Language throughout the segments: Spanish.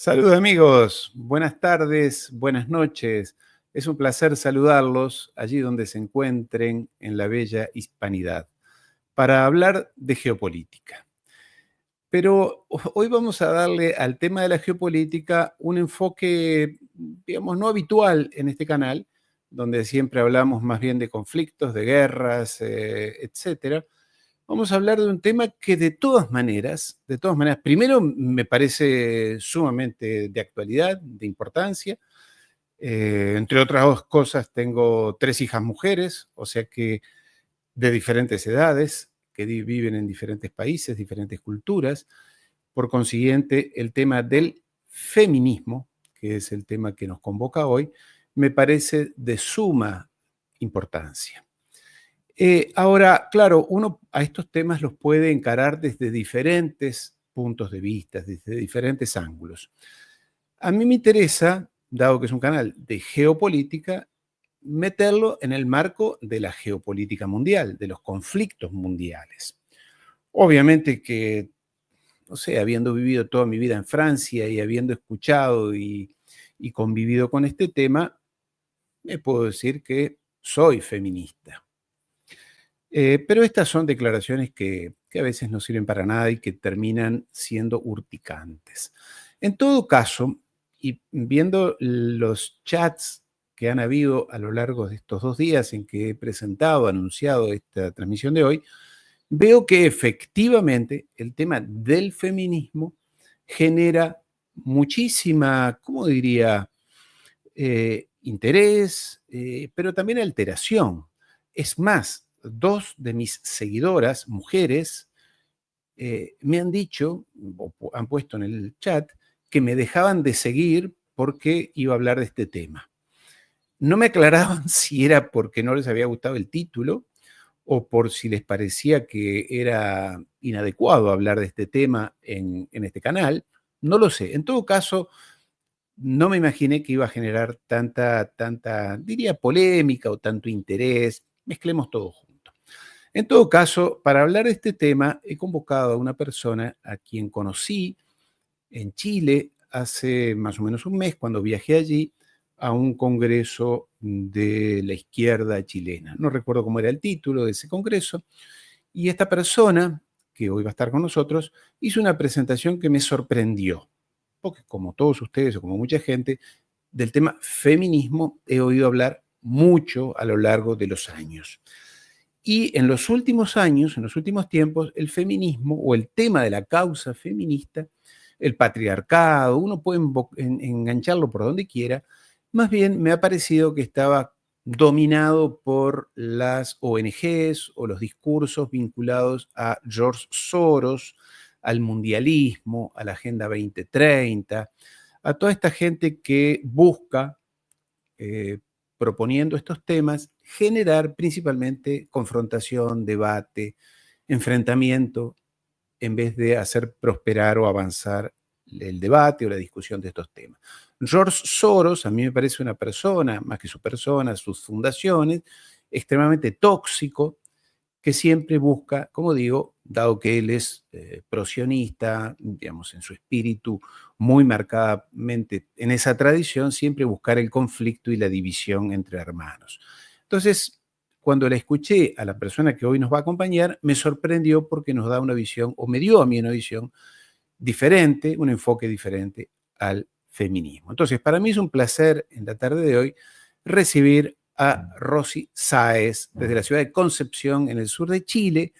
Saludos amigos, buenas tardes, buenas noches. Es un placer saludarlos allí donde se encuentren en la bella hispanidad para hablar de geopolítica. Pero hoy vamos a darle al tema de la geopolítica un enfoque, digamos, no habitual en este canal, donde siempre hablamos más bien de conflictos, de guerras, etcétera. Vamos a hablar de un tema que de todas maneras, primero me parece sumamente de actualidad, de importancia. Entre otras cosas, tengo 3 hijas mujeres, o sea que de diferentes edades, que viven en diferentes países, diferentes culturas. Por consiguiente, el tema del feminismo, que es el tema que nos convoca hoy, me parece de suma importancia. Ahora, claro, uno a estos temas los puede encarar desde diferentes puntos de vista, desde diferentes ángulos. A mí me interesa, dado que es un canal de geopolítica, meterlo en el marco de la geopolítica mundial, de los conflictos mundiales. Obviamente que, no sé, habiendo vivido toda mi vida en Francia y habiendo escuchado y convivido con este tema, me puedo decir que soy feminista. Pero estas son declaraciones que a veces no sirven para nada y que terminan siendo urticantes. En todo caso, y viendo los chats que han habido a lo largo de estos 2 días en que he presentado, anunciado esta transmisión de hoy, veo que efectivamente el tema del feminismo genera muchísima, ¿cómo diría? Interés, pero también alteración. Es más, 2 de mis seguidoras, mujeres, me han dicho, o han puesto en el chat, que me dejaban de seguir porque iba a hablar de este tema. No me aclaraban si era porque no les había gustado el título o por si les parecía que era inadecuado hablar de este tema en este canal. No lo sé. En todo caso, no me imaginé que iba a generar tanta, diría, polémica o tanto interés. Mezclemos todo junto. En todo caso, para hablar de este tema, he convocado a una persona a quien conocí en Chile hace más o menos un mes, cuando viajé allí a un congreso de la izquierda chilena. No recuerdo cómo era el título de ese congreso. Y esta persona, que hoy va a estar con nosotros, hizo una presentación que me sorprendió. Porque como todos ustedes o como mucha gente, del tema feminismo he oído hablar mucho a lo largo de los años. Y en los últimos años, en los últimos tiempos, el feminismo o el tema de la causa feminista, el patriarcado, uno puede engancharlo por donde quiera, más bien me ha parecido que estaba dominado por las ONGs o los discursos vinculados a George Soros, al mundialismo, a la Agenda 2030, a toda esta gente que busca, proponiendo estos temas, generar principalmente confrontación, debate, enfrentamiento, en vez de hacer prosperar o avanzar el debate o la discusión de estos temas. George Soros a mí me parece una persona, más que su persona, sus fundaciones, extremadamente tóxico, que siempre busca, como digo, dado que él es prosionista, digamos, en su espíritu muy marcadamente en esa tradición, siempre buscar el conflicto y la división entre hermanos. Entonces, cuando la escuché a la persona que hoy nos va a acompañar, me sorprendió porque nos da una visión, o me dio a mí una visión diferente, un enfoque diferente al feminismo. Entonces, para mí es un placer en la tarde de hoy recibir a Rosy Sáez desde la ciudad de Concepción, en el sur de Chile.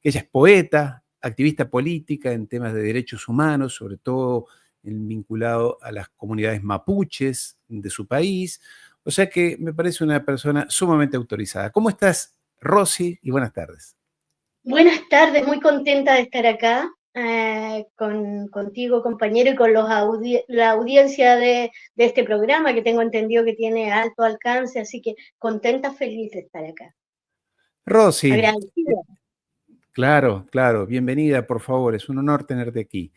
Ella es poeta, activista política en temas de derechos humanos, sobre todo vinculado a las comunidades mapuches de su país. O sea que me parece una persona sumamente autorizada. ¿Cómo estás, Rosy? Y buenas tardes. Buenas tardes, muy contenta de estar acá contigo, compañero, y con la audiencia de este programa, que tengo entendido que tiene alto alcance, así que contenta, feliz de estar acá. Rosy, Agradecida. claro, claro, bienvenida, por favor, es un honor tenerte aquí.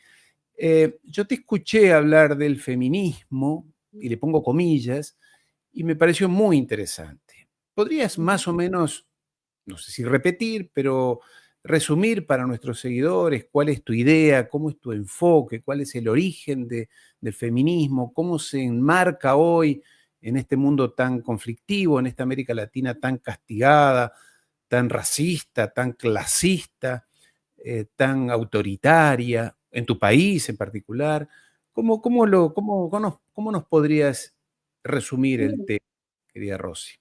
Yo te escuché hablar del feminismo, y le pongo comillas, y me pareció muy interesante. ¿Podrías más o menos, no sé si repetir, pero resumir para nuestros seguidores cuál es tu idea, cómo es tu enfoque, cuál es el origen del feminismo, cómo se enmarca hoy en este mundo tan conflictivo, en esta América Latina tan castigada, tan racista, tan clasista, tan autoritaria, en tu país en particular? ¿Cómo nos podrías resumir el tema, querida Rosy?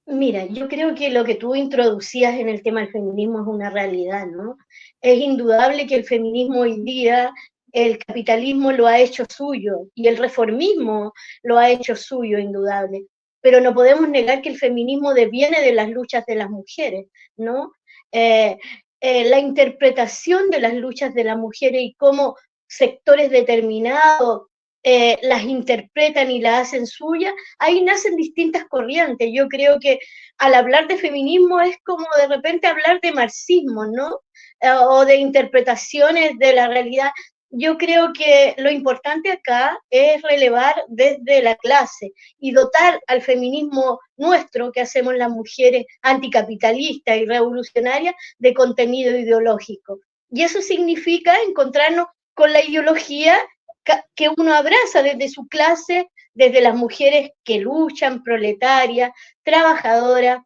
Mira, yo creo que lo que tú introducías en el tema del feminismo es una realidad, ¿no? Es indudable que el feminismo hoy día, el capitalismo lo ha hecho suyo y el reformismo lo ha hecho suyo, indudable. Pero no podemos negar que el feminismo deviene de las luchas de las mujeres, ¿no? Eh, la interpretación de las luchas de las mujeres y cómo sectores determinados las interpretan y las hacen suyas, ahí nacen distintas corrientes. Yo creo que al hablar de feminismo es como de repente hablar de marxismo, ¿no? O de interpretaciones de la realidad. Yo creo que lo importante acá es relevar desde la clase y dotar al feminismo nuestro, que hacemos las mujeres anticapitalistas y revolucionarias, de contenido ideológico. Y eso significa encontrarnos con la ideología que uno abraza desde su clase, desde las mujeres que luchan, proletarias, trabajadoras.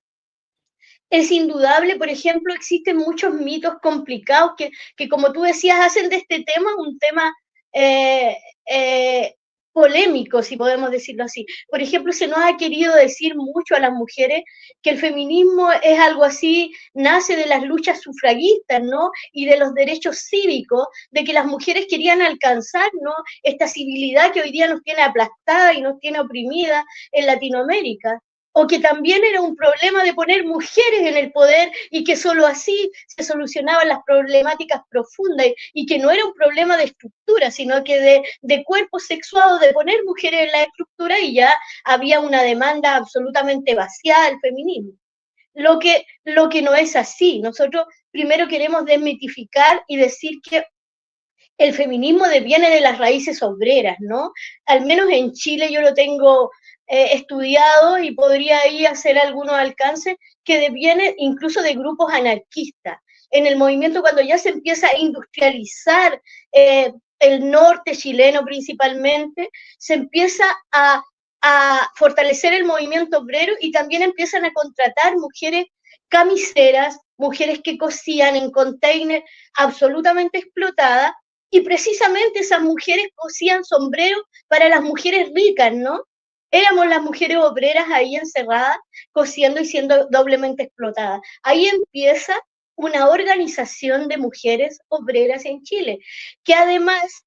Es indudable, por ejemplo, existen muchos mitos complicados que como tú decías, hacen de este tema un tema eh, eh, polémico, si podemos decirlo así. Por ejemplo, se nos ha querido decir mucho a las mujeres que el feminismo es algo así, nace de las luchas sufragistas, ¿no? Y de los derechos cívicos, de que las mujeres querían alcanzar, ¿no? Esta civilidad que hoy día nos tiene aplastada y nos tiene oprimida en Latinoamérica, o que también era un problema de poner mujeres en el poder y que solo así se solucionaban las problemáticas profundas y que no era un problema de estructura, sino que de cuerpo sexuado, de poner mujeres en la estructura, y ya había una demanda absolutamente vaciada del feminismo. Lo que no es así. Nosotros primero queremos desmitificar y decir que el feminismo deviene de las raíces obreras, ¿no? Al menos en Chile yo lo tengo estudiado y podría ahí hacer algunos alcances, que deviene incluso de grupos anarquistas. En el movimiento, cuando ya se empieza a industrializar el norte chileno principalmente, se empieza a fortalecer el movimiento obrero y también empiezan a contratar mujeres camiseras, mujeres que cosían en containers absolutamente explotadas, y precisamente esas mujeres cosían sombreros para las mujeres ricas, ¿no? Éramos las mujeres obreras ahí encerradas, cosiendo y siendo doblemente explotadas. Ahí empieza una organización de mujeres obreras en Chile, que además,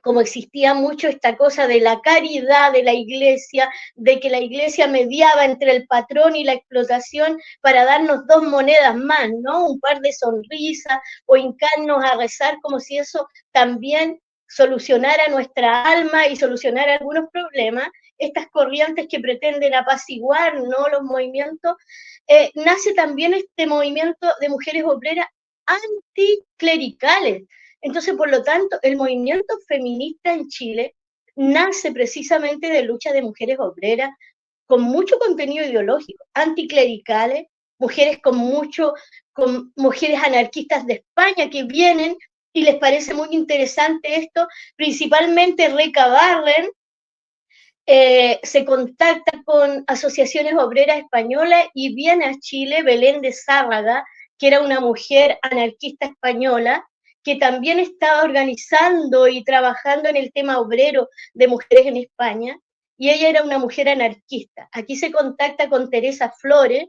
como existía mucho esta cosa de la caridad de la iglesia, de que la iglesia mediaba entre el patrón y la explotación para darnos dos monedas más, ¿no? Un par de sonrisas o hincarnos a rezar, como si eso también solucionara nuestra alma y solucionara algunos problemas. Estas corrientes que pretenden apaciguar, ¿no?, los movimientos, nace también este movimiento de mujeres obreras anticlericales. Entonces, por lo tanto, el movimiento feminista en Chile nace precisamente de lucha de mujeres obreras con mucho contenido ideológico, anticlericales, mujeres con mujeres anarquistas de España que vienen y les parece muy interesante esto, principalmente Reca Barren, se contacta con asociaciones obreras españolas y viene a Chile Belén de Zárraga, que era una mujer anarquista española, que también estaba organizando y trabajando en el tema obrero de mujeres en España, y ella era una mujer anarquista. Aquí se contacta con Teresa Flores,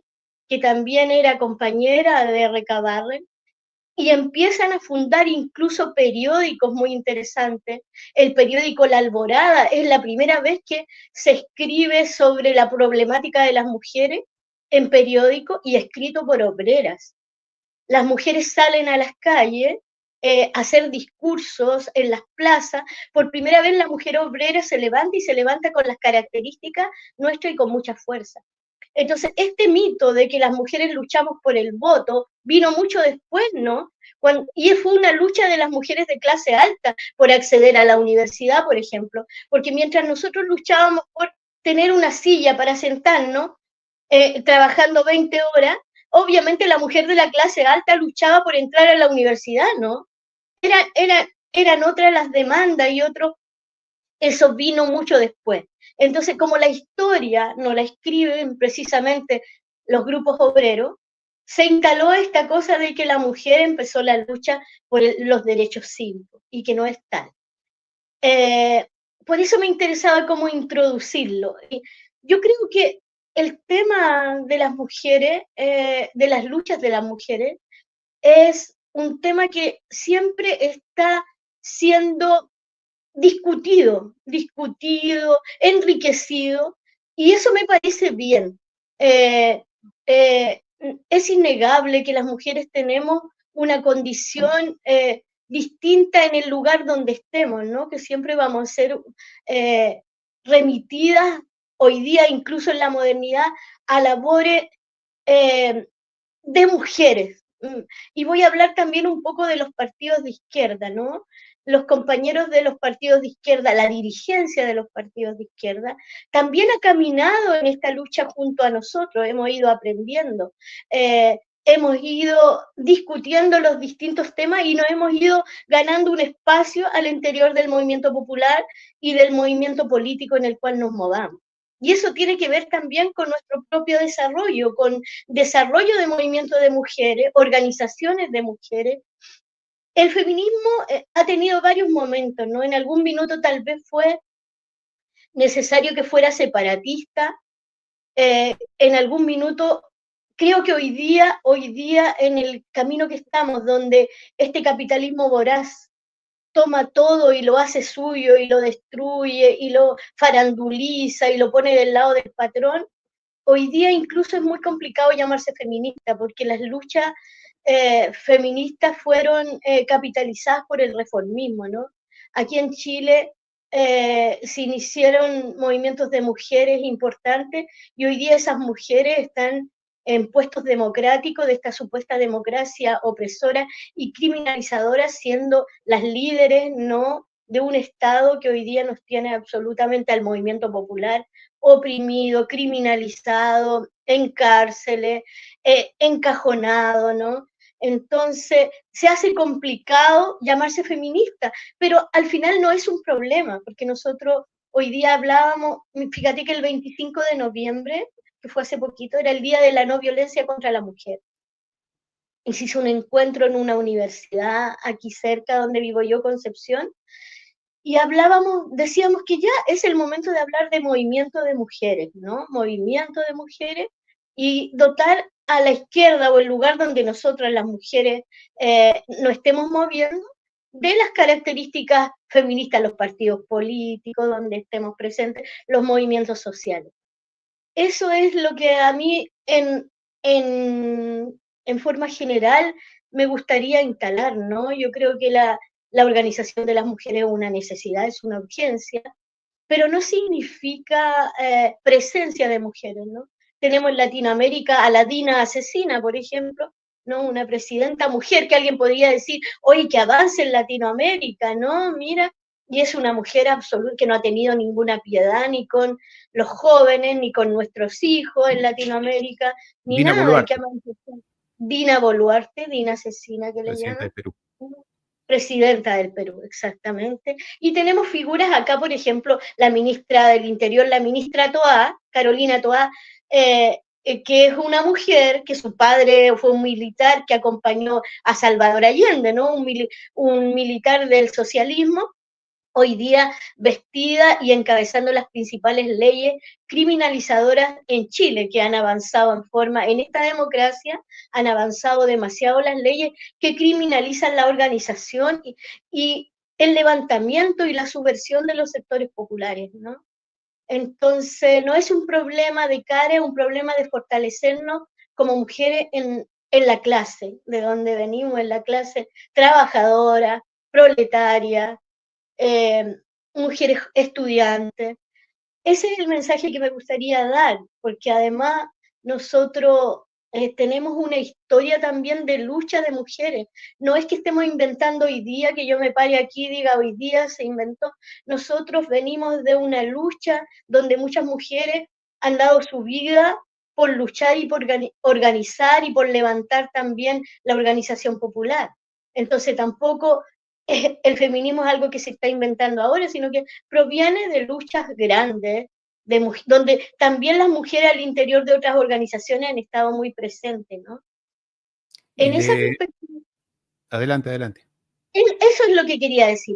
que también era compañera de Reca Barren, y empiezan a fundar incluso periódicos muy interesantes. El periódico La Alborada es la primera vez que se escribe sobre la problemática de las mujeres en periódico y escrito por obreras. Las mujeres salen a las calles a hacer discursos en las plazas. Por primera vez la mujer obrera se levanta, y se levanta con las características nuestras y con mucha fuerza. Entonces, este mito de que las mujeres luchamos por el voto vino mucho después, ¿no? Y fue una lucha de las mujeres de clase alta por acceder a la universidad, por ejemplo, porque mientras nosotros luchábamos por tener una silla para sentarnos, trabajando 20 horas, obviamente la mujer de la clase alta luchaba por entrar a la universidad, ¿no? Eran otras las demandas y otros, eso vino mucho después. Entonces, como la historia no la escriben precisamente los grupos obreros, se instaló esta cosa de que la mujer empezó la lucha por los derechos cívicos y que no es tal. Por eso me interesaba cómo introducirlo. Y yo creo que el tema de las mujeres, de las luchas de las mujeres, es un tema que siempre está siendo discutido, enriquecido, y eso me parece bien. Eh, eh, es innegable que las mujeres tenemos una condición distinta en el lugar donde estemos, ¿no? Que siempre vamos a ser remitidas, hoy día incluso en la modernidad, a labores eh, de mujeres. Y voy a hablar también un poco de los partidos de izquierda, ¿no? Los compañeros de los partidos de izquierda, la dirigencia de los partidos de izquierda, también ha caminado en esta lucha junto a nosotros, hemos ido aprendiendo, hemos ido discutiendo los distintos temas y nos hemos ido ganando un espacio al interior del movimiento popular y del movimiento político en el cual nos movamos. Y eso tiene que ver también con nuestro propio desarrollo, con desarrollo de movimientos de mujeres, organizaciones de mujeres. El feminismo ha tenido varios momentos, ¿no? En algún minuto tal vez fue necesario que fuera separatista, en algún minuto, creo que hoy día en el camino que estamos, donde este capitalismo voraz toma todo y lo hace suyo y lo destruye y lo faranduliza y lo pone del lado del patrón, hoy día incluso es muy complicado llamarse feminista porque las luchas feministas fueron capitalizadas por el reformismo, ¿no? Aquí en Chile se iniciaron movimientos de mujeres importantes y hoy día esas mujeres están en puestos democráticos de esta supuesta democracia opresora y criminalizadora, siendo las líderes, ¿no?, de un Estado que hoy día nos tiene absolutamente al movimiento popular oprimido, criminalizado, en cárceles, encajonado, ¿no? Entonces, se hace complicado llamarse feminista, pero al final no es un problema, porque nosotros hoy día hablábamos, fíjate que el 25 de noviembre, que fue hace poquito, era el Día de la No Violencia contra la Mujer. Y se hizo un encuentro en una universidad aquí cerca donde vivo yo, Concepción, y hablábamos, decíamos que ya es el momento de hablar de movimiento de mujeres, ¿no? Movimiento de mujeres y dotar a la izquierda o el lugar donde nosotras las mujeres nos estemos moviendo de las características feministas, los partidos políticos, donde estemos presentes, los movimientos sociales. Eso es lo que a mí en forma general me gustaría instalar, ¿no? Yo creo que la organización de las mujeres es una necesidad, es una urgencia, pero no significa presencia de mujeres, ¿no? Tenemos en Latinoamérica a la Dina Asesina, por ejemplo, ¿no? Una presidenta mujer que alguien podría decir, oye, que avance en Latinoamérica, ¿no? Mira, y es una mujer absoluta que no ha tenido ninguna piedad ni con los jóvenes, ni con nuestros hijos en Latinoamérica, ni Dina nada, y que Boluarte, ha manifestado. Dina Boluarte, Dina Asesina que le presidenta llaman, del Perú. presidenta del Perú, exactamente. Y tenemos figuras acá, por ejemplo, la ministra del Interior, la ministra Toá, Carolina Toá, que es una mujer, que su padre fue un militar que acompañó a Salvador Allende, ¿no? Un militar del socialismo, hoy día vestida y encabezando las principales leyes criminalizadoras en Chile, que han avanzado en esta democracia, han avanzado demasiado las leyes que criminalizan la organización y el levantamiento y la subversión de los sectores populares, ¿no? Entonces, no es un problema de cara, es un problema de fortalecernos como mujeres en la clase, de donde venimos, en la clase trabajadora, proletaria, eh, mujeres estudiantes. Ese es el mensaje que me gustaría dar, porque además nosotros tenemos una historia también de lucha de mujeres. No es que estemos inventando hoy día, que yo me pare aquí y diga hoy día se inventó. Nosotros venimos de una lucha donde muchas mujeres han dado su vida por luchar y por organizar y por levantar también la organización popular. Entonces tampoco el feminismo es algo que se está inventando ahora, sino que proviene de luchas grandes, donde también las mujeres al interior de otras organizaciones han estado muy presentes, ¿no? Y En esa de... perspectiva, Adelante, adelante. eso es lo que quería decir.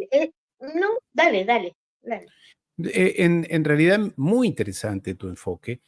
No, dale, dale, dale. En realidad, muy interesante tu enfoque,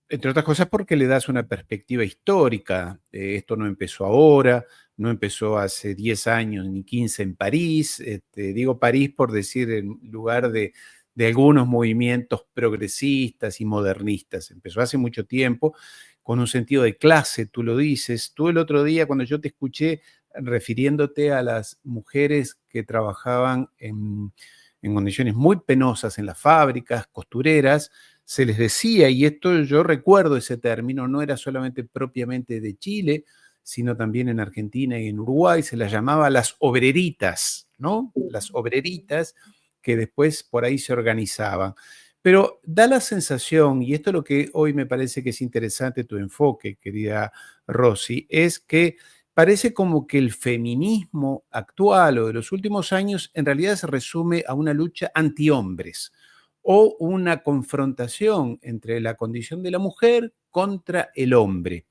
entre otras cosas porque le das una perspectiva histórica. Esto no empezó ahora, no empezó hace 10 años ni 15 en París. Digo París por decir en lugar de algunos movimientos progresistas y modernistas. Empezó hace mucho tiempo con un sentido de clase, tú lo dices. Tú el otro día, cuando yo te escuché refiriéndote a las mujeres que trabajaban en condiciones muy penosas en las fábricas, costureras, se les decía, y esto yo recuerdo ese término, no era solamente propiamente de Chile, sino también en Argentina y en Uruguay, se las llamaba las obreritas, ¿no? Las obreritas que después por ahí se organizaban. Pero da la sensación, y esto es lo que hoy me parece que es interesante tu enfoque, querida Rosy, es que parece como que el feminismo actual o de los últimos años en realidad se resume a una lucha antihombres o una confrontación entre la condición de la mujer contra el hombre,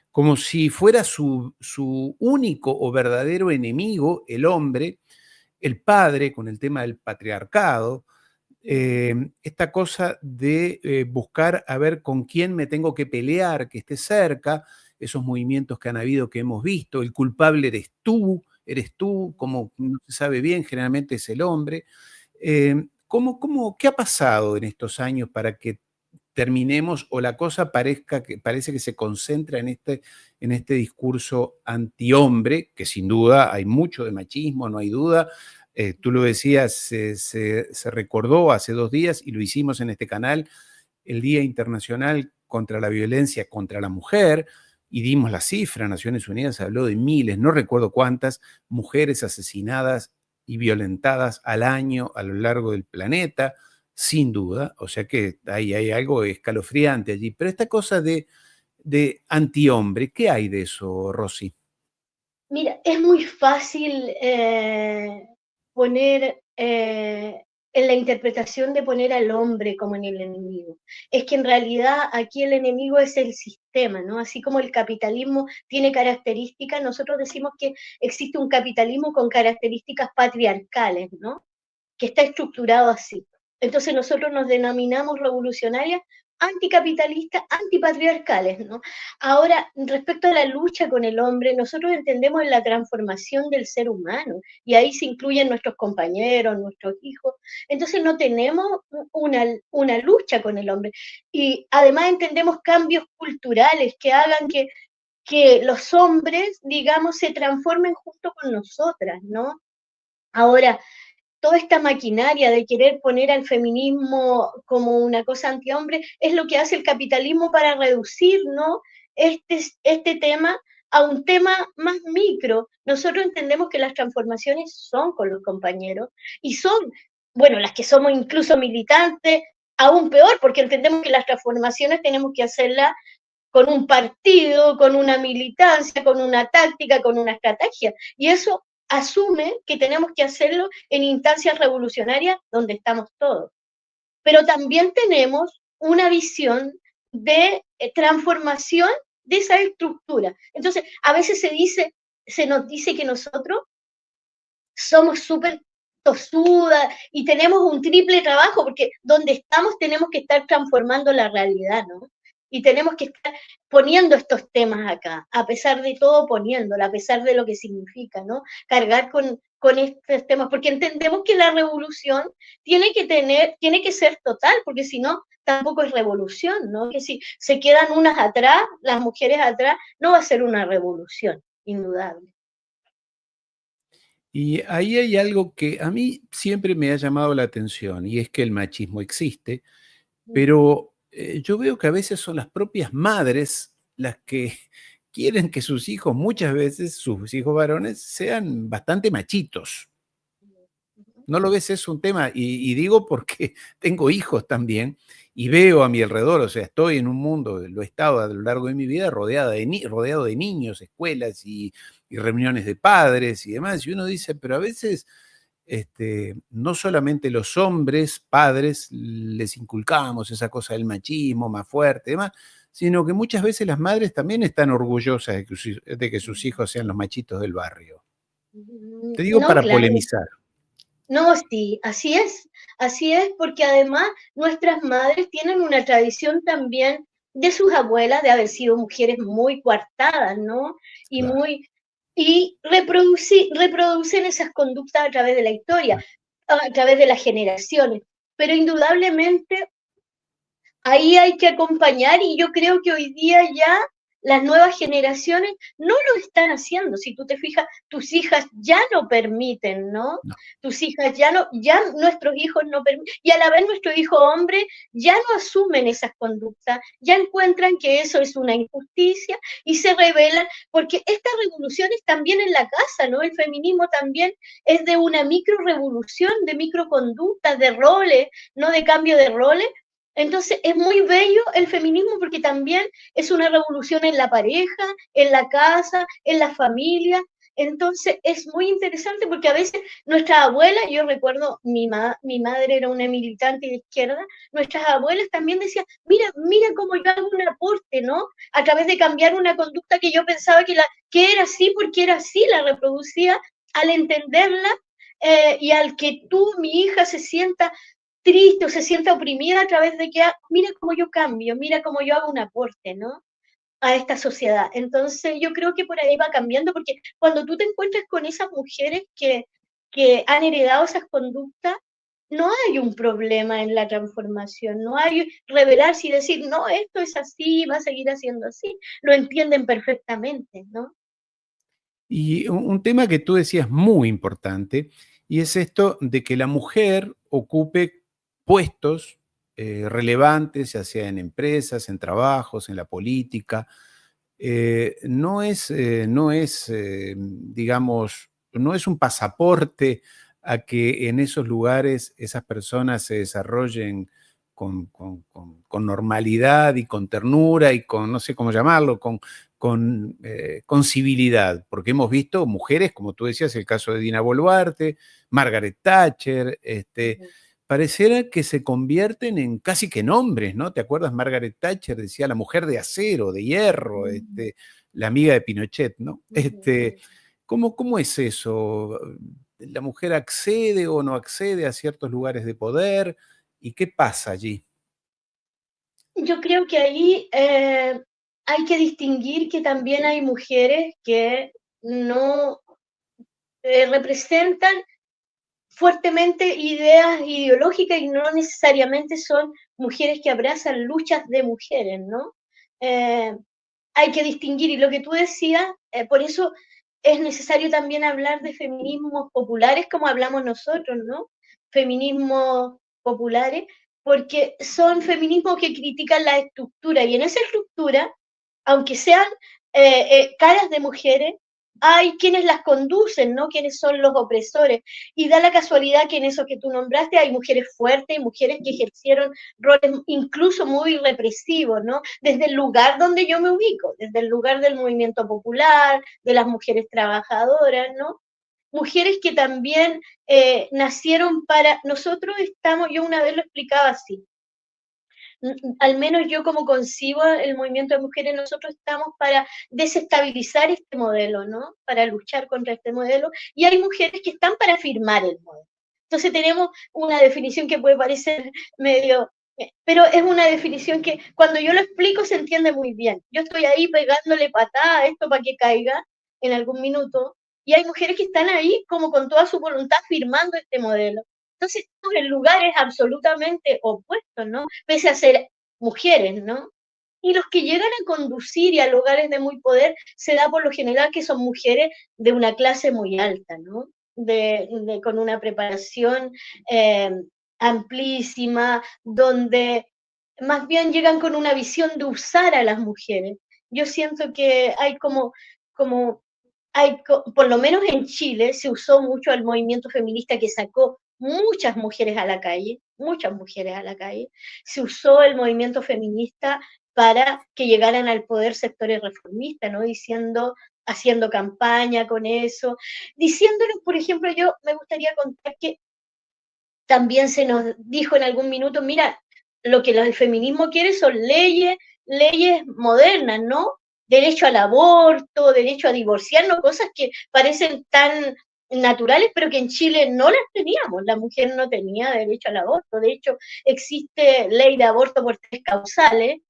como si fuera su único o verdadero enemigo, el hombre, el padre, con el tema del patriarcado, esta cosa de buscar a ver con quién me tengo que pelear, que esté cerca, esos movimientos que han habido, que hemos visto, el culpable eres tú, como no se sabe bien, generalmente es el hombre. ¿Qué ha pasado en estos años para que terminemos o la cosa parece que se concentra en este discurso antihombre, que sin duda hay mucho de machismo, no hay duda? Tú lo decías, se recordó hace 2 días y lo hicimos en este canal, el Día Internacional contra la Violencia contra la Mujer, y dimos la cifra. Naciones Unidas habló de miles, no recuerdo cuántas, mujeres asesinadas y violentadas al año a lo largo del planeta, sin duda. O sea que hay algo escalofriante allí. Pero esta cosa de antihombre, ¿qué hay de eso, Rosy? Mira, es muy fácil poner en la interpretación de poner al hombre como en el enemigo. Es que en realidad aquí el enemigo es el sistema, ¿no? Así como el capitalismo tiene características, nosotros decimos que existe un capitalismo con características patriarcales, ¿no? Que está estructurado así. Entonces nosotros nos denominamos revolucionarias, anticapitalistas, antipatriarcales, ¿no? Ahora, respecto a la lucha con el hombre, nosotros entendemos la transformación del ser humano y ahí se incluyen nuestros compañeros, nuestros hijos. Entonces no tenemos una lucha con el hombre y además entendemos cambios culturales que hagan que los hombres, digamos, se transformen junto con nosotras, ¿no? Ahora, toda esta maquinaria de querer poner al feminismo como una cosa antihombre es lo que hace el capitalismo para reducir, ¿no? este tema a un tema más micro. Nosotros entendemos que las transformaciones son con los compañeros y son, bueno, las que somos incluso militantes, aún peor, porque entendemos que las transformaciones tenemos que hacerlas con un partido, con una militancia, con una táctica, con una estrategia. Y eso asume que tenemos que hacerlo en instancias revolucionarias donde estamos todos. Pero también tenemos una visión de transformación de esa estructura. Entonces, a veces se nos dice que nosotros somos súper tosudas y tenemos un triple trabajo, porque donde estamos tenemos que estar transformando la realidad, ¿no? Y tenemos que estar poniendo estos temas acá, a pesar de todo poniéndolo, a pesar de lo que significa, ¿no? Cargar con estos temas, porque entendemos que la revolución tiene que ser total, porque si no, tampoco es revolución, ¿no? Que si se quedan unas atrás, las mujeres atrás, no va a ser una revolución, indudable. Y ahí hay algo que a mí siempre me ha llamado la atención, y es que el machismo existe, pero yo veo que a veces son las propias madres las que quieren que sus hijos, muchas veces sus hijos varones, sean bastante machitos. ¿No lo ves? Es un tema, y digo porque tengo hijos también, y veo a mi alrededor, o sea, estoy en un mundo, lo he estado a lo largo de mi vida rodeado de niños, escuelas y reuniones de padres y demás, y uno dice, pero a veces no solamente los hombres, padres, les inculcamos esa cosa del machismo más fuerte y demás, sino que muchas veces las madres también están orgullosas de que sus hijos sean los machitos del barrio. Te digo No, para claro. polemizar. No, sí, así es, porque además nuestras madres tienen una tradición también de sus abuelas de haber sido mujeres muy coartadas, ¿no? Y Claro. muy, y reproducen esas conductas a través de la historia, a través de las generaciones. Pero indudablemente ahí hay que acompañar y yo creo que hoy día ya las nuevas generaciones no lo están haciendo. Si tú te fijas, tus hijas ya no permiten, ¿no? No. Tus hijas ya no, ya nuestros hijos no permiten, y a la vez nuestro hijo hombre ya no asumen esas conductas, ya encuentran que eso es una injusticia y se rebelan, porque estas revoluciones también en la casa, ¿no? El feminismo también es de una micro revolución, de microconductas, de roles, no de cambio de roles. Entonces es muy bello el feminismo porque también es una revolución en la pareja, en la casa, en la familia. Entonces es muy interesante porque a veces nuestras abuelas, yo recuerdo, mi madre era una militante de izquierda, nuestras abuelas también decían, mira cómo yo hago un aporte, ¿no? A través de cambiar una conducta que yo pensaba que era así porque era así, la reproducía, al entenderla y al que tú, mi hija, se sienta triste o se sienta oprimida a través de que, mira cómo yo cambio, mira cómo yo hago un aporte, ¿no? A esta sociedad. Entonces yo creo que por ahí va cambiando, porque cuando tú te encuentras con esas mujeres que han heredado esas conductas, no hay un problema en la transformación, no hay revelarse y decir, no, esto es así, va a seguir haciendo así, lo entienden perfectamente, ¿no? Y un tema que tú decías muy importante, y es esto de que la mujer ocupe puestos relevantes, ya sea en empresas, en trabajos, en la política. Digamos, no es un pasaporte a que en esos lugares esas personas se desarrollen con normalidad y con ternura y con, no sé cómo llamarlo, con civilidad, porque hemos visto mujeres, como tú decías, el caso de Dina Boluarte, Margaret Thatcher, pareciera que se convierten en casi que nombres, ¿no? ¿Te acuerdas? Margaret Thatcher decía la mujer de acero, de hierro, la amiga de Pinochet, ¿no? ¿Cómo es eso? ¿La mujer accede o no accede a ciertos lugares de poder? ¿Y qué pasa allí? Yo creo que ahí hay que distinguir que también hay mujeres que no representan fuertemente ideas ideológicas y no necesariamente son mujeres que abrazan luchas de mujeres, ¿no? Eh, hay que distinguir, y lo que tú decías, por eso es necesario también hablar de feminismos populares como hablamos nosotros, ¿no? Feminismos populares, porque son feminismos que critican la estructura, y en esa estructura, aunque sean caras de mujeres, hay quienes las conducen, ¿no? Quienes son los opresores. Y da la casualidad que en eso que tú nombraste hay mujeres fuertes, mujeres que ejercieron roles incluso muy represivos, ¿no? Desde el lugar donde yo me ubico, desde el lugar del movimiento popular, de las mujeres trabajadoras, ¿no? Mujeres que también nacieron para, nosotros estamos, yo una vez lo explicaba así, al menos yo como concibo el movimiento de mujeres, nosotros estamos para desestabilizar este modelo, ¿no? Para luchar contra este modelo, y hay mujeres que están para firmar el modelo. Entonces tenemos una definición que puede parecer medio, pero es una definición que cuando yo lo explico se entiende muy bien. Yo estoy ahí pegándole patada a esto para que caiga en algún minuto, y hay mujeres que están ahí como con toda su voluntad firmando este modelo. Entonces, estamos en lugares absolutamente opuestos, ¿no? Pese a ser mujeres, ¿no? Y los que llegan a conducir y a lugares de muy poder se da por lo general que son mujeres de una clase muy alta, ¿no? Con una preparación eh, amplísima, donde más bien llegan con una visión de usar a las mujeres. Yo siento que hay como por lo menos en Chile se usó mucho al movimiento feminista que sacó muchas mujeres a la calle, muchas mujeres a la calle. Se usó el movimiento feminista para que llegaran al poder sectores reformistas, ¿no? Diciendo, haciendo campaña con eso, diciéndonos, por ejemplo, yo me gustaría contar que también se nos dijo en algún minuto, mira, lo que el feminismo quiere son leyes modernas, ¿no? Derecho al aborto, derecho a divorciarnos, cosas que parecen tan naturales, pero que en Chile no las teníamos. La mujer no tenía derecho al aborto. De hecho, existe ley de aborto por 3 causales.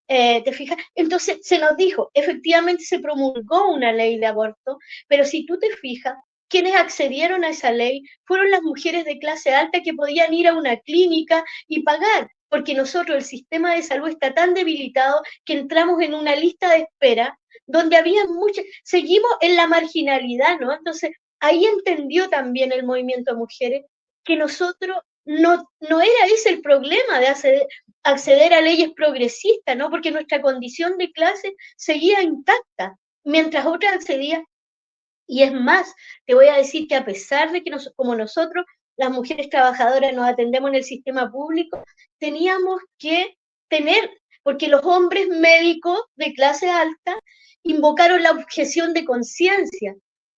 ¿Te fijas? Entonces se nos dijo, efectivamente se promulgó una ley de aborto, pero si tú te fijas, quienes accedieron a esa ley fueron las mujeres de clase alta que podían ir a una clínica y pagar, porque nosotros el sistema de salud está tan debilitado que entramos en una lista de espera donde había muchas, seguimos en la marginalidad, ¿no? Entonces, ahí entendió también el movimiento de mujeres que nosotros no era ese el problema de acceder a leyes progresistas, ¿no? Porque nuestra condición de clase seguía intacta, mientras otras accedían. Y es más, te voy a decir que a pesar de que como nosotros, las mujeres trabajadoras, nos atendemos en el sistema público, teníamos que tener, porque los hombres médicos de clase alta invocaron la objeción de conciencia.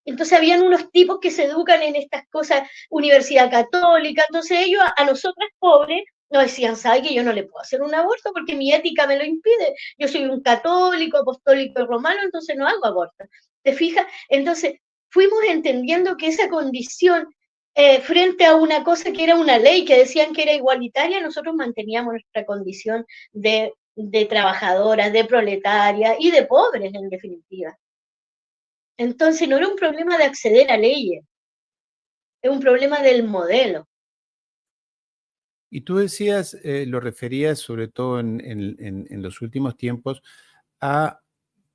Entonces habían unos tipos que se educan en estas cosas, universidad católica, entonces ellos a nosotras pobres nos decían, ¿sabe que yo no le puedo hacer un aborto porque mi ética me lo impide? Yo soy un católico, apostólico y romano, entonces no hago aborto. ¿Te fijas? Entonces, fuimos entendiendo que esa condición, frente a una cosa que era una ley, que decían que era igualitaria, nosotros manteníamos nuestra condición de trabajadoras, de proletarias y de pobres, en definitiva. Entonces, no era un problema de acceder a leyes, es un problema del modelo. Y tú decías, lo referías sobre todo en los últimos tiempos, a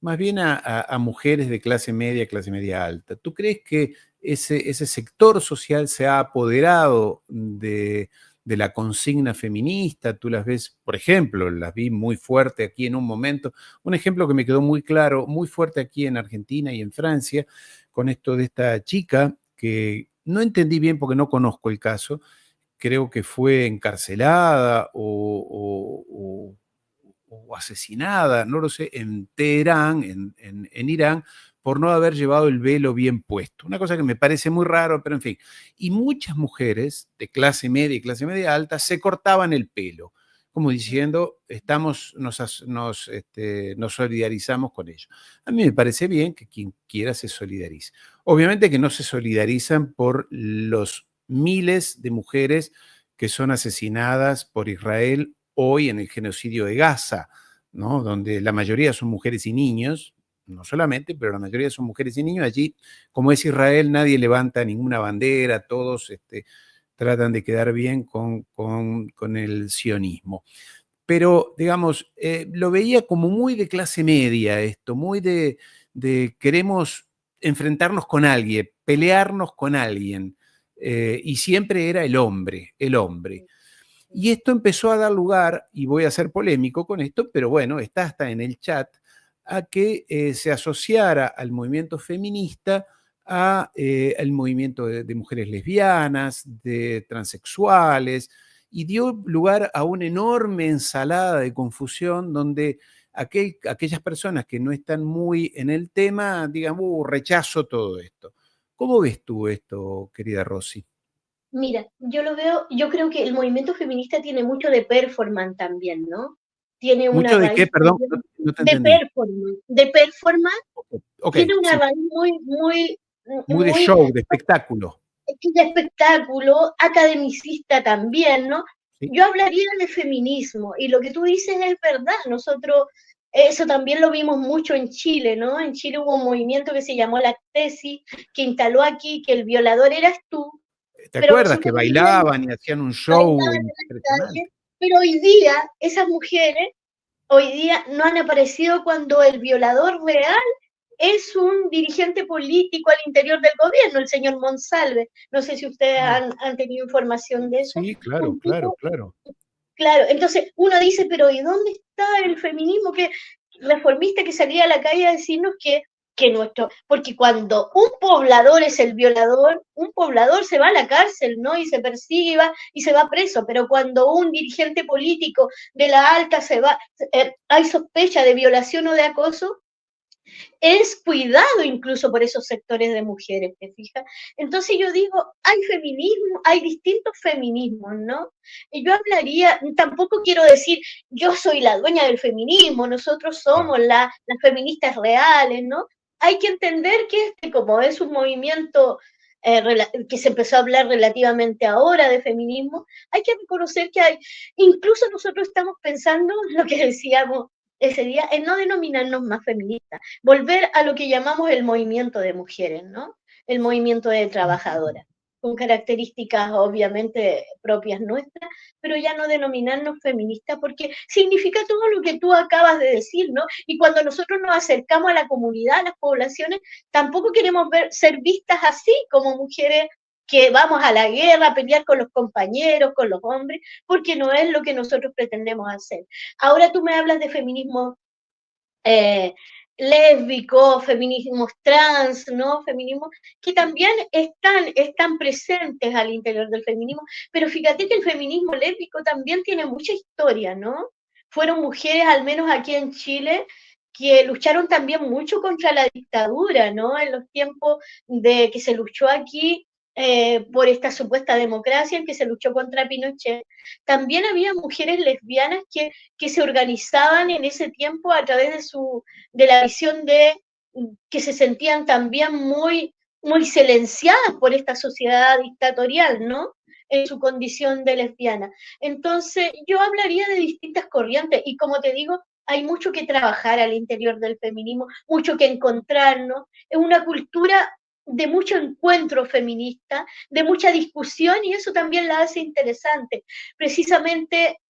más bien a mujeres de clase media alta. ¿Tú crees que ese sector social se ha apoderado de la consigna feminista? Tú las ves, por ejemplo, las vi muy fuerte aquí en un momento. Un ejemplo que me quedó muy claro, muy fuerte aquí en Argentina y en Francia, con esto de esta chica que no entendí bien porque no conozco el caso. Creo que fue encarcelada o asesinada, no lo sé, en Teherán, en Irán, por no haber llevado el velo bien puesto. Una cosa que me parece muy raro, pero en fin. Y muchas mujeres de clase media y clase media alta se cortaban el pelo, como diciendo, nos solidarizamos con ellos. A mí me parece bien que quien quiera se solidarice. Obviamente que no se solidarizan por los miles de mujeres que son asesinadas por Israel hoy en el genocidio de Gaza, ¿no? Donde la mayoría son mujeres y niños, no solamente, pero la mayoría son mujeres y niños. Allí, como es Israel, nadie levanta ninguna bandera, todos tratan de quedar bien con el sionismo. Pero, digamos, lo veía como muy de clase media esto, muy de queremos enfrentarnos con alguien, pelearnos con alguien. Y siempre era el hombre, el hombre. Y esto empezó a dar lugar, y voy a ser polémico con esto, pero bueno, está hasta en el chat, a que se asociara al movimiento feminista al movimiento de mujeres lesbianas, de transexuales, y dio lugar a una enorme ensalada de confusión donde aquellas personas que no están muy en el tema digan, rechazo todo esto. ¿Cómo ves tú esto, querida Rosy? Mira, yo lo veo, yo creo que el movimiento feminista tiene mucho de performance también, ¿no? Tiene una ¿Mucho de qué? raíz Perdón, no te entendí. de performance, Ok, tiene una sí, raíz muy, muy de muy show, de espectáculo. de espectáculo, academicista también, ¿no? ¿Sí? Yo hablaría de feminismo, y lo que tú dices es verdad, nosotros eso también lo vimos mucho en Chile, ¿no? En Chile hubo un movimiento que se llamó la tesis, que instaló aquí que el violador eras tú, ¿Te pero acuerdas resulta que que hoy día bailaban y hacían un show bailaban en la impresionante? calle, pero hoy día esas mujeres, hoy día no han aparecido cuando el violador real es un dirigente político al interior del gobierno, el señor Monsalve. No sé si ustedes han tenido información de eso. Sí, claro, Un claro, tipo, claro. claro, entonces uno dice, pero ¿y dónde está el feminismo que reformista que salía a la calle a decirnos que porque cuando un poblador es el violador, un poblador se va a la cárcel, ¿no? Y se persigue y se va preso, pero cuando un dirigente político de la alta hay sospecha de violación o de acoso, es cuidado incluso por esos sectores de mujeres, ¿te fijas? Entonces yo digo, hay feminismo, hay distintos feminismos, ¿no? Y yo hablaría, tampoco quiero decir, yo soy la dueña del feminismo, nosotros somos las feministas reales, ¿no? Hay que entender que como es un movimiento que se empezó a hablar relativamente ahora de feminismo, hay que reconocer que incluso nosotros estamos pensando lo que decíamos ese día, en no denominarnos más feministas, volver a lo que llamamos el movimiento de mujeres, ¿no? El movimiento de trabajadoras, con características obviamente propias nuestras, pero ya no denominarnos feministas porque significa todo lo que tú acabas de decir, ¿no? Y cuando nosotros nos acercamos a la comunidad, a las poblaciones, tampoco queremos ser vistas así como mujeres que vamos a la guerra, a pelear con los compañeros, con los hombres, porque no es lo que nosotros pretendemos hacer. Ahora tú me hablas de feminismo eh, lésbico, feminismos trans, ¿no? Feminismos que también están presentes al interior del feminismo, pero fíjate que el feminismo lésbico también tiene mucha historia, ¿no? Fueron mujeres, al menos aquí en Chile, que lucharon también mucho contra la dictadura, ¿no? En los tiempos de que se luchó aquí por esta supuesta democracia en que se luchó contra Pinochet. También había mujeres lesbianas que se organizaban en ese tiempo a través de la visión de que se sentían también muy silenciadas por esta sociedad dictatorial, ¿no? En su condición de lesbiana. Entonces, yo hablaría de distintas corrientes y como te digo, hay mucho que trabajar al interior del feminismo, mucho que encontrarnos. Es una cultura de mucho encuentro feminista, de mucha discusión y eso también la hace interesante. Precisamente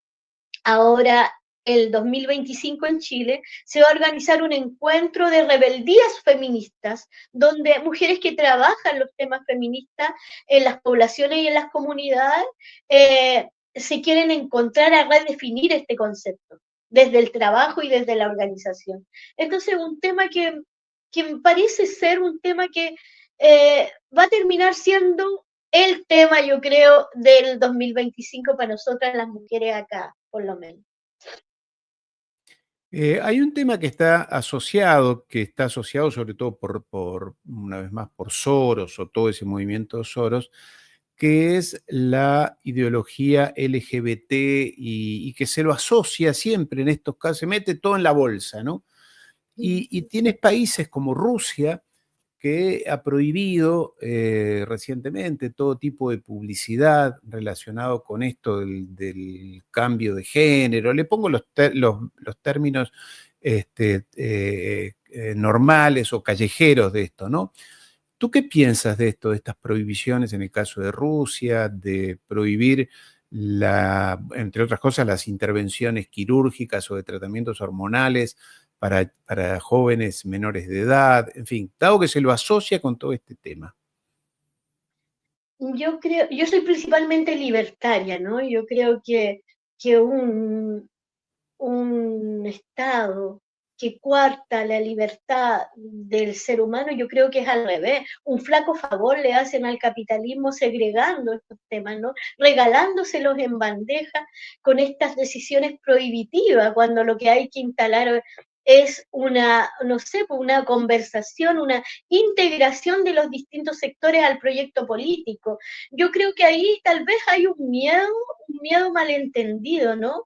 ahora, el 2025 en Chile, se va a organizar un encuentro de rebeldías feministas, donde mujeres que trabajan los temas feministas en las poblaciones y en las comunidades se quieren encontrar a redefinir este concepto desde el trabajo y desde la organización. Entonces, un tema que parece ser un tema que va a terminar siendo el tema, yo creo, del 2025 para nosotras las mujeres acá, por lo menos. Hay un tema que está asociado sobre todo una vez más, por Soros o todo ese movimiento de Soros, que es la ideología LGBT y que se lo asocia siempre en estos casos, se mete todo en la bolsa, ¿no? Y tienes países como Rusia, que ha prohibido recientemente todo tipo de publicidad relacionado con esto del cambio de género. Le pongo los términos normales o callejeros de esto, ¿no? ¿Tú qué piensas de esto, de estas prohibiciones en el caso de Rusia, de prohibir, entre otras cosas, las intervenciones quirúrgicas o de tratamientos hormonales para jóvenes menores de edad, en fin, dado que se lo asocia con todo este tema? Yo soy principalmente libertaria, ¿no? Yo creo que un Estado que cuarta la libertad del ser humano, yo creo que es al revés. Un flaco favor le hacen al capitalismo segregando estos temas, ¿no? Regalándoselos en bandeja con estas decisiones prohibitivas, cuando lo que hay que instalar es una, no sé, una conversación, una integración de los distintos sectores al proyecto político. Yo creo que ahí tal vez hay un miedo malentendido, ¿no?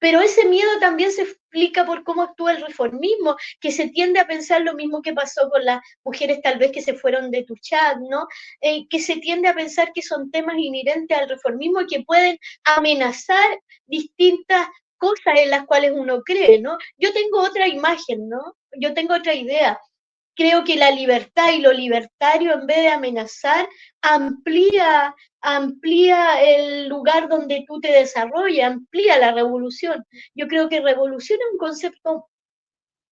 Pero ese miedo también se explica por cómo actúa el reformismo, que se tiende a pensar lo mismo que pasó con las mujeres tal vez que se fueron de Tuchat, ¿no? Que se tiende a pensar que son temas inherentes al reformismo y que pueden amenazar distintas cosas en las cuales uno cree, ¿no? Yo tengo otra imagen, ¿no? Yo tengo otra idea. Creo que la libertad y lo libertario, en vez de amenazar, amplía el lugar donde tú te desarrollas, amplía la revolución. Yo creo que revolución es un concepto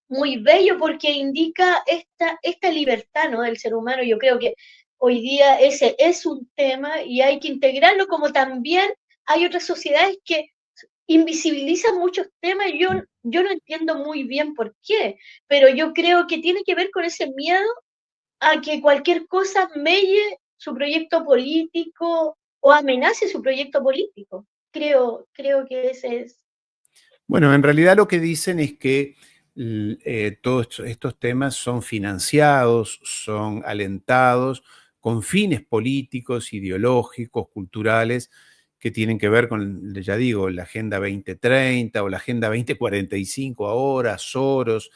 muy bello porque indica esta libertad, ¿no? Del ser humano. Yo creo que hoy día ese es un tema y hay que integrarlo, como también hay otras sociedades que invisibilizan muchos temas. yo no entiendo muy bien por qué, pero yo creo que tiene que ver con ese miedo a que cualquier cosa melle su proyecto político o amenace su proyecto político. Creo que ese es. Bueno, en realidad lo que dicen es que todos estos temas son financiados, son alentados con fines políticos, ideológicos, culturales, que tienen que ver con, ya digo, la Agenda 2030 o la Agenda 2045 ahora, Soros,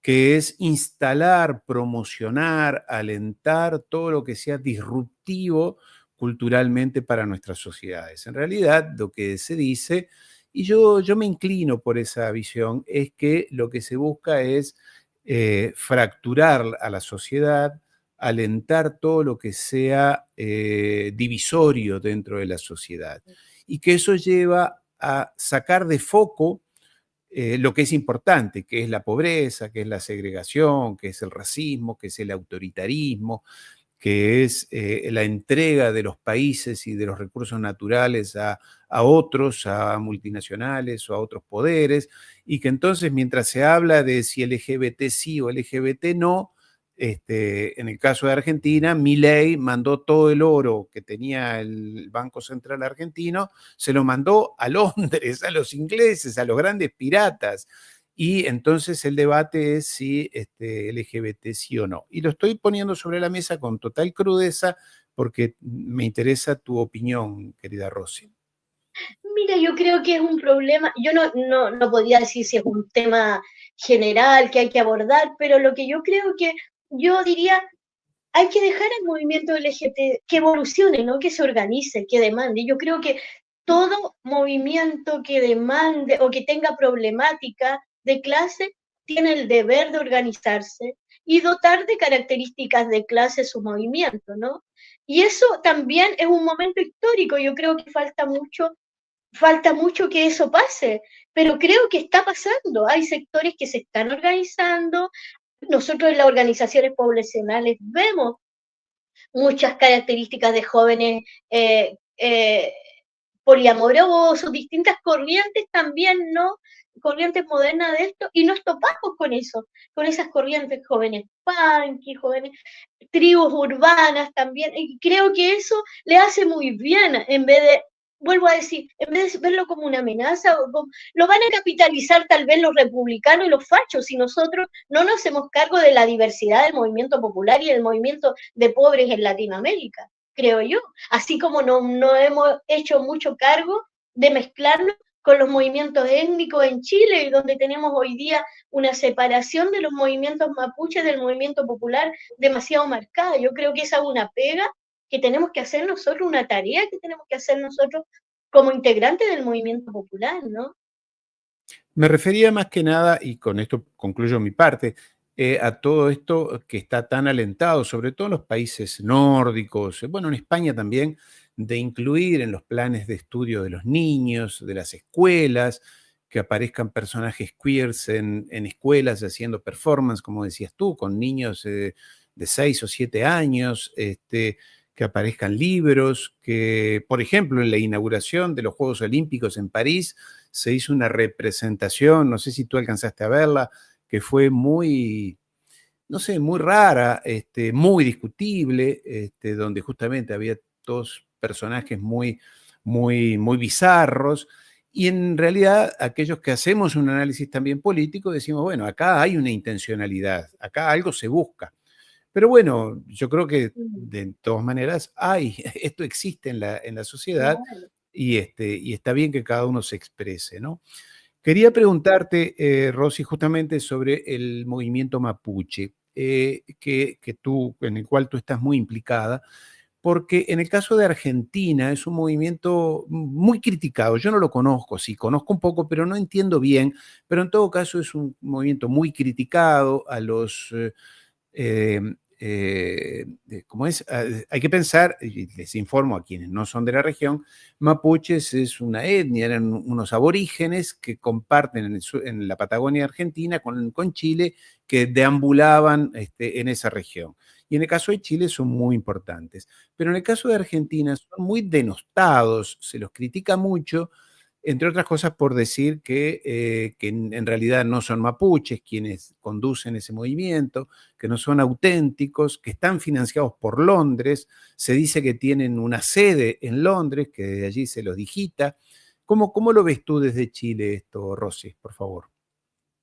que es instalar, promocionar, alentar todo lo que sea disruptivo culturalmente para nuestras sociedades. En realidad, lo que se dice, y yo me inclino por esa visión, es que lo que se busca es fracturar a la sociedad, alentar todo lo que sea divisorio dentro de la sociedad, y que eso lleva a sacar de foco lo que es importante, que es la pobreza, que es la segregación, que es el racismo, que es el autoritarismo, que es la entrega de los países y de los recursos naturales a otros, a multinacionales o a otros poderes, y que entonces mientras se habla de si LGBT sí o LGBT no, en el caso de Argentina, Milei mandó todo el oro que tenía el Banco Central argentino, se lo mandó a Londres, a los ingleses, a los grandes piratas. Y entonces el debate es si LGBT sí o no. Y lo estoy poniendo sobre la mesa con total crudeza porque me interesa tu opinión, querida Rosy. Mira, yo creo que es un problema, yo no podría decir si es un tema general que hay que abordar, pero lo que yo creo que yo diría, hay que dejar al movimiento LGBT que evolucione, ¿no? Que se organice, que demande. Yo creo que todo movimiento que demande o que tenga problemática de clase tiene el deber de organizarse y dotar de características de clase su movimiento, ¿no? Y eso también es un momento histórico. Yo creo que falta mucho que eso pase, pero creo que está pasando. Hay sectores que se están organizando. Nosotros en las organizaciones poblacionales vemos muchas características de jóvenes poliamorosos, distintas corrientes también, ¿no? Corrientes modernas de esto, y nos topamos con eso, con esas corrientes jóvenes punky, jóvenes tribus urbanas también, y creo que eso le hace muy bien, en vez de, vuelvo a decir, en vez de verlo como una amenaza, lo van a capitalizar tal vez los republicanos y los fachos, si nosotros no nos hacemos cargo de la diversidad del movimiento popular y del movimiento de pobres en Latinoamérica, creo yo, así como no hemos hecho mucho cargo de mezclarlo con los movimientos étnicos en Chile, donde tenemos hoy día una separación de los movimientos mapuches del movimiento popular demasiado marcada. Yo creo que esa es una pega que tenemos que hacer nosotros, una tarea que tenemos que hacer nosotros como integrantes del movimiento popular, ¿no? Me refería más que nada, y con esto concluyo mi parte, a todo esto que está tan alentado, sobre todo en los países nórdicos, bueno, en España también, de incluir en los planes de estudio de los niños, de las escuelas, que aparezcan personajes queers en escuelas haciendo performance, como decías tú, con niños de 6 o 7 años, que aparezcan libros, que, por ejemplo, en la inauguración de los Juegos Olímpicos en París, se hizo una representación, no sé si tú alcanzaste a verla, que fue muy, no sé, muy rara, muy discutible, donde justamente había dos personajes muy bizarros. Y en realidad, aquellos que hacemos un análisis también político, decimos, bueno, acá hay una intencionalidad, acá algo se busca. Pero bueno, yo creo que de todas maneras esto existe en la sociedad Claro. y está bien que cada uno se exprese, ¿no? Quería preguntarte, Rosy, justamente sobre el movimiento mapuche, en el cual tú estás muy implicada, porque en el caso de Argentina es un movimiento muy criticado. Yo no lo conozco, sí, conozco un poco, pero no entiendo bien, pero en todo caso es un movimiento muy criticado a los eh, ¿cómo es? Hay que pensar, y les informo a quienes no son de la región, mapuches es una etnia, eran unos aborígenes que comparten en la Patagonia Argentina con Chile, que deambulaban en esa región. Y en el caso de Chile son muy importantes. Pero en el caso de Argentina son muy denostados, se los critica mucho, entre otras cosas por decir que en realidad no son mapuches quienes conducen ese movimiento, que no son auténticos, que están financiados por Londres, se dice que tienen una sede en Londres, que de allí se los digita. ¿Cómo lo ves tú desde Chile esto, Rosy, por favor?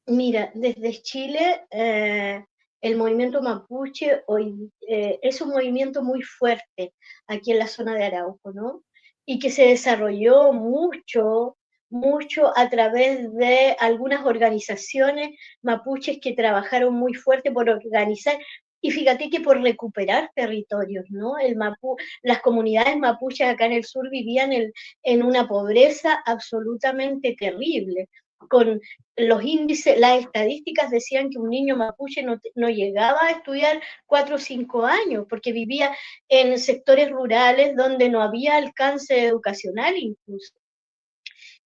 Mira, desde Chile, el movimiento mapuche hoy es un movimiento muy fuerte aquí en la zona de Arauco, ¿no? Y que se desarrolló mucho, mucho a través de algunas organizaciones mapuches que trabajaron muy fuerte por organizar, y fíjate que por recuperar territorios, ¿no? Las comunidades mapuches acá en el sur vivían en una pobreza absolutamente terrible, con los índices, las estadísticas decían que un niño mapuche no llegaba a estudiar 4 o 5 años, porque vivía en sectores rurales donde no había alcance educacional incluso.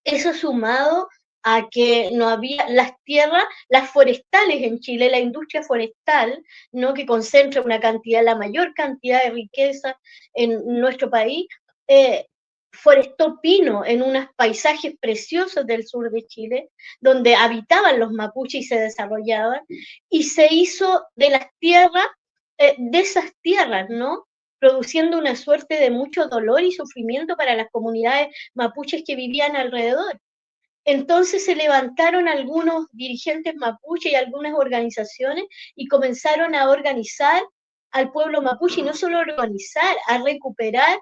Eso sumado a que no había las tierras, las forestales en Chile, la industria forestal, ¿no? Que concentra una cantidad, la mayor cantidad de riqueza en nuestro país, eh, forestó pino en unos paisajes preciosos del sur de Chile, donde habitaban los mapuches y se desarrollaban, y se hizo de las tierras, de esas tierras, ¿no? Produciendo una suerte de mucho dolor y sufrimiento para las comunidades mapuches que vivían alrededor. Entonces se levantaron algunos dirigentes mapuche y algunas organizaciones y comenzaron a organizar al pueblo mapuche, y no solo organizar, a recuperar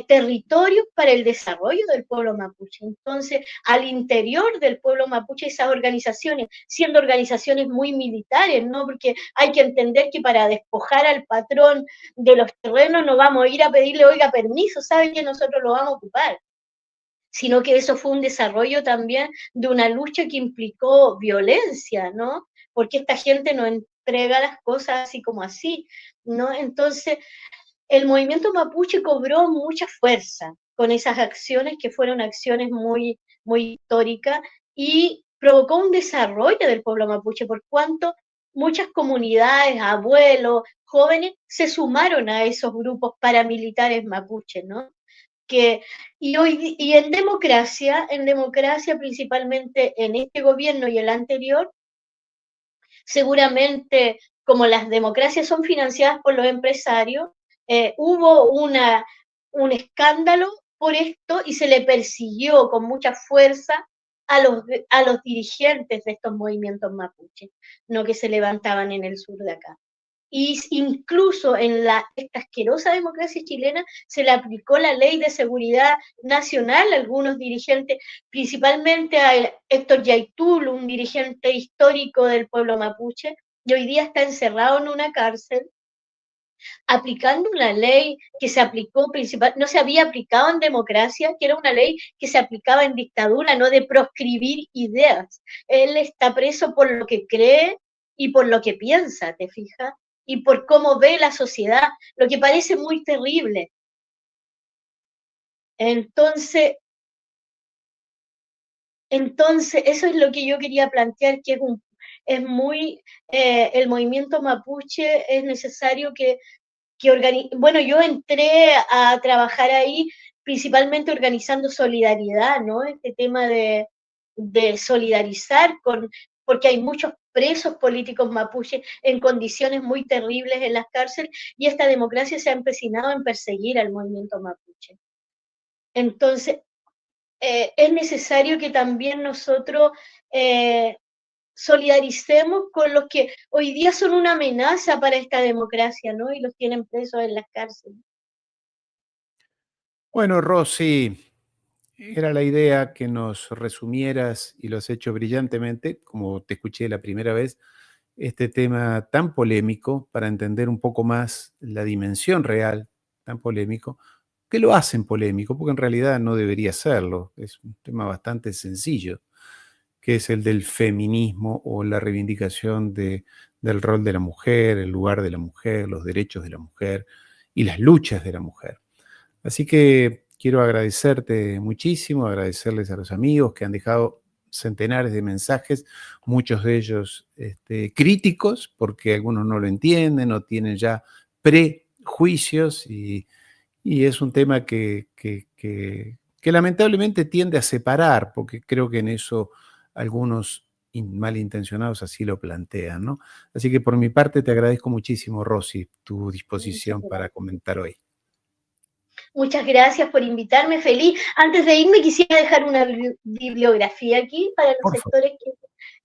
territorios para el desarrollo del pueblo mapuche. Entonces, al interior del pueblo mapuche, esas organizaciones, siendo organizaciones muy militares, ¿no? Porque hay que entender que para despojar al patrón de los terrenos no vamos a ir a pedirle, oiga, permiso, ¿sabe que nosotros lo vamos a ocupar? Sino que eso fue un desarrollo también de una lucha que implicó violencia, ¿no? Porque esta gente no entrega las cosas así como así, ¿no? Entonces, el movimiento mapuche cobró mucha fuerza con esas acciones que fueron acciones muy, muy históricas, y provocó un desarrollo del pueblo mapuche, por cuanto muchas comunidades, abuelos, jóvenes, se sumaron a esos grupos paramilitares mapuches, ¿no? Que, y en democracia principalmente en este gobierno y el anterior, seguramente como las democracias son financiadas por los empresarios, hubo un escándalo por esto y se le persiguió con mucha fuerza a los dirigentes de estos movimientos mapuches, no, que se levantaban en el sur de acá. Y incluso en esta asquerosa democracia chilena se le aplicó la ley de seguridad nacional a algunos dirigentes, principalmente a Héctor Yaitul, un dirigente histórico del pueblo mapuche, y hoy día está encerrado en una cárcel, aplicando una ley que se aplicó no se había aplicado en democracia, que era una ley que se aplicaba en dictadura, no de proscribir ideas. Él está preso por lo que cree y por lo que piensa, ¿te fijas? Y por cómo ve la sociedad, lo que parece muy terrible. Entonces, eso es lo que yo quería plantear, que es muy, el movimiento mapuche es necesario bueno, yo entré a trabajar ahí principalmente organizando solidaridad, ¿no? Este tema de solidarizar porque hay muchos presos políticos mapuches en condiciones muy terribles en las cárceles, y esta democracia se ha empecinado en perseguir al movimiento mapuche. Entonces, es necesario que también nosotros solidaricemos con los que hoy día son una amenaza para esta democracia, ¿no? Y los tienen presos en las cárceles. Bueno, Rosy, era la idea que nos resumieras, y lo has hecho brillantemente, como te escuché la primera vez, este tema tan polémico para entender un poco más la dimensión real, tan polémico, que lo hacen polémico, porque en realidad no debería serlo. Es un tema bastante sencillo, que es el del feminismo o la reivindicación del rol de la mujer, el lugar de la mujer, los derechos de la mujer y las luchas de la mujer. Así que quiero agradecerte muchísimo, agradecerles a los amigos que han dejado centenares de mensajes, muchos de ellos críticos, porque algunos no lo entienden o tienen ya prejuicios, y es un tema que que lamentablemente tiende a separar, porque creo que en eso algunos malintencionados así lo plantean, ¿no? Así que por mi parte te agradezco muchísimo, Rosy, tu Muchas disposición para gracias. comentar hoy. Muchas gracias por invitarme, feliz. Antes de irme quisiera dejar una bibliografía aquí para los Por favor. sectores que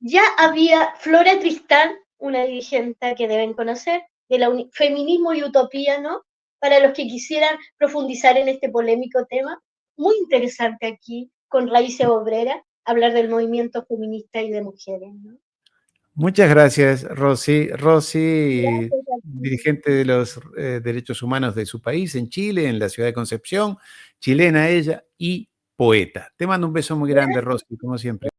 ya había Flora Tristán, una dirigente que deben conocer, de la Feminismo y Utopía, ¿no? Para los que quisieran profundizar en este polémico tema. Muy interesante aquí, con raíces obreras, hablar del movimiento feminista y de mujeres, ¿no? Muchas gracias, Rosy. Rosy, Gracias a ti. dirigente de los derechos humanos de su país, en Chile, en la ciudad de Concepción, chilena ella y poeta. Te mando un beso muy grande, Rosy, como siempre.